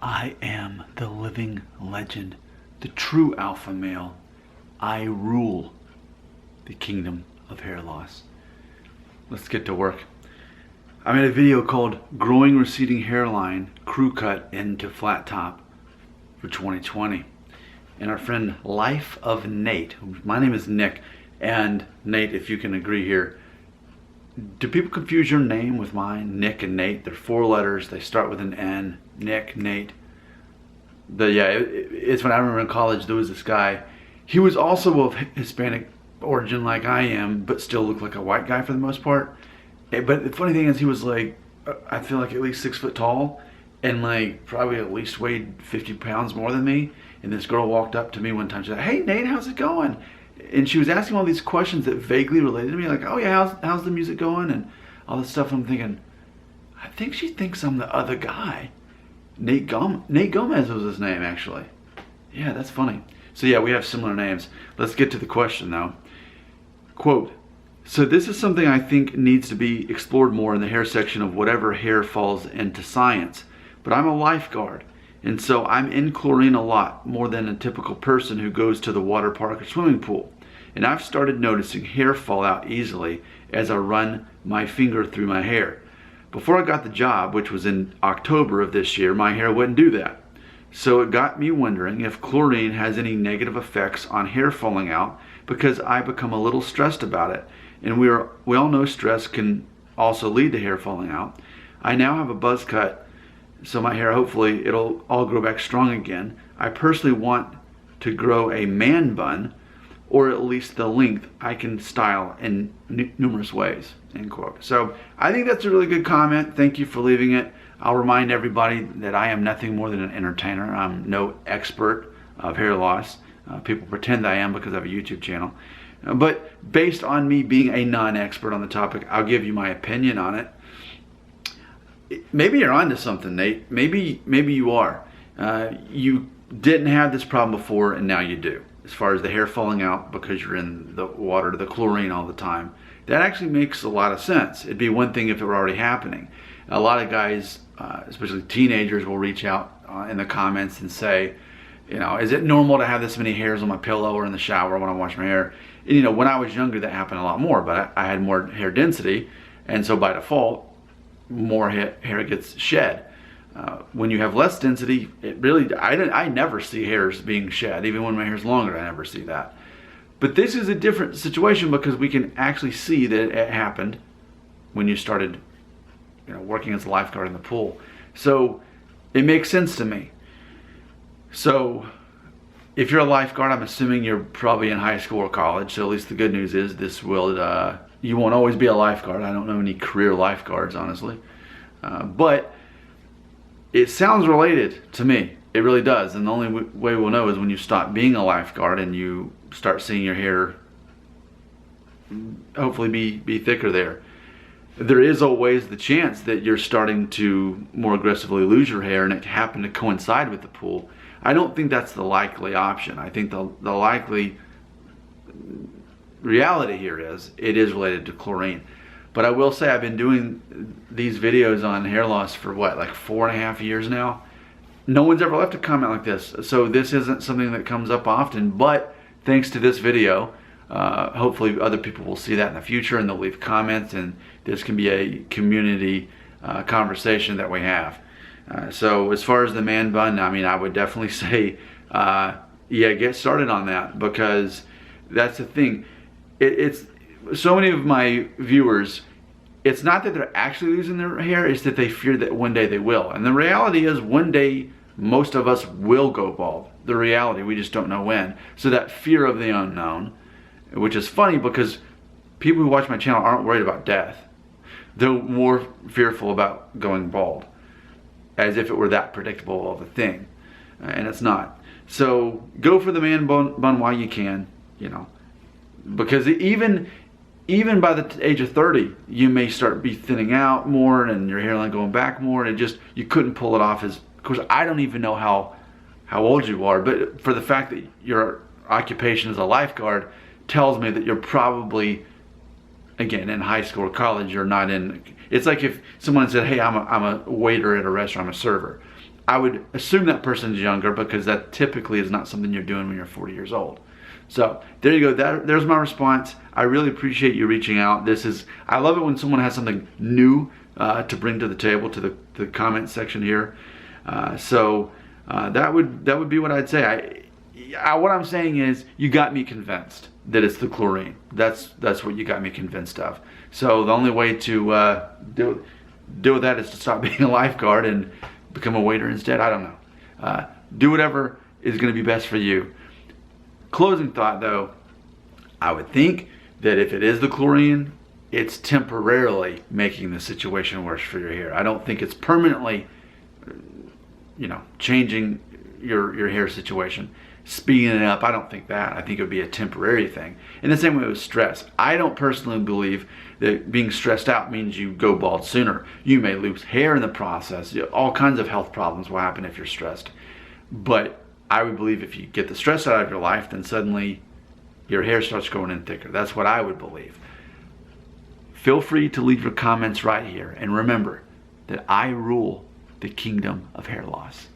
I am the living legend, the true alpha male. I rule the kingdom of hair loss. Let's get to work. I made a video called Growing Receding Hairline Crew Cut into Flat Top for 2020. And our friend Life of Nate, my name is Nick, and Nate, if you can agree here, do people confuse your name with mine? Nick and Nate, they're 4 letters, they start with an N. Nick, Nate. It's when I remember in college there was this guy. He was also of Hispanic origin like I am, but still looked like a white guy for the most part. But the funny thing is he was like, I feel like at least 6 foot tall and like probably at least weighed 50 pounds more than me. And this girl walked up to me one time, she said, "Hey Nate, how's it going?" And she was asking all these questions that vaguely related to me, like, "Oh yeah, how's the music going?" and all this stuff. I'm thinking, I think she thinks I'm the other guy. Nate Gomez was his name, actually. Yeah, that's funny. So yeah, we have similar names. Let's get to the question though. Quote, "So this is something I think needs to be explored more in the hair section of whatever hair falls into science. But I'm a lifeguard, and so I'm in chlorine a lot, more than a typical person who goes to the water park or swimming pool. And I've started noticing hair fall out easily as I run my finger through my hair. Before I got the job, which was in October of this year, my hair wouldn't do that. So it got me wondering if chlorine has any negative effects on hair falling out, because I become a little stressed about it. And we all know stress can also lead to hair falling out. I now have a buzz cut, so my hair, hopefully it'll all grow back strong again. I personally want to grow a man bun, or at least the length I can style in numerous ways," end quote. So I think that's a really good comment. Thank you for leaving it. I'll remind everybody that I am nothing more than an entertainer. I'm no expert of hair loss. People pretend I am because I have a YouTube channel. But based on me being a non-expert on the topic, I'll give you my opinion on it. Maybe you're onto something, Nate. Maybe you are. You didn't have this problem before, and now you do. As far as the hair falling out because you're in the water, the chlorine all the time. That actually makes a lot of sense. It'd be one thing if it were already happening. A lot of guys, especially teenagers, will reach out in the comments and say, is it normal to have this many hairs on my pillow or in the shower when I wash my hair? And, when I was younger, that happened a lot more, but I had more hair density, and so by default, more hair gets shed. When you have less density, I never see hairs being shed. Even when my hair's longer, I never see that. But this is a different situation because we can actually see that it happened when you started working as a lifeguard in the pool. So it makes sense to me. So if you're a lifeguard, I'm assuming you're probably in high school or college. So at least the good news is you won't always be a lifeguard. I don't know any career lifeguards, honestly. But it sounds related to me. It really does. And the only way we'll know is when you stop being a lifeguard and you start seeing your hair hopefully be thicker there. There is always the chance that you're starting to more aggressively lose your hair and it happened to coincide with the pool. I don't think that's the likely option. I think the likely reality here is it is related to chlorine. But I will say I've been doing these videos on hair loss for what, like 4.5 years now? No one's ever left a comment like this. So this isn't something that comes up often, but thanks to this video, hopefully other people will see that in the future and they'll leave comments, and this can be a community conversation that we have. So as far as the man bun, I would definitely say, yeah, get started on that, because that's the thing. It's so many of my viewers, it's not that they're actually losing their hair, it's that they fear that one day they will. And the reality is one day most of us will go bald. The reality, we just don't know when. So that fear of the unknown, which is funny because people who watch my channel aren't worried about death. They're more fearful about going bald, as if it were that predictable of a thing. And it's not. So go for the man bun while you can, because even by the age of 30, you may start be thinning out more and your hairline going back more, and you couldn't pull it off. Of course, I don't even know how old you are, but for the fact that your occupation as a lifeguard tells me that you're probably, again, in high school or college. You're not in. It's like if someone said, "Hey, I'm a waiter at a restaurant, I'm a server." I would assume that person's younger because that typically is not something you're doing when you're 40 years old. So there you go. There's my response. I really appreciate you reaching out. I love it when someone has something new to bring to the table, to the comment section here. That would be what I'd say. What I'm saying is, you got me convinced that it's the chlorine. That's what you got me convinced of. So the only way to deal with that is to stop being a lifeguard and become a waiter instead. I don't know. Do whatever is going to be best for you. Closing thought though, I would think that if it is the chlorine, it's temporarily making the situation worse for your hair. I don't think it's permanently, changing your hair situation, speeding it up. I don't think that. I think it would be a temporary thing. In the same way with stress, I don't personally believe that being stressed out means you go bald sooner. You may lose hair in the process. All kinds of health problems will happen if you're stressed. But I would believe if you get the stress out of your life, then suddenly your hair starts growing in thicker. That's what I would believe. Feel free to leave your comments right here. And remember that I rule the kingdom of hair loss.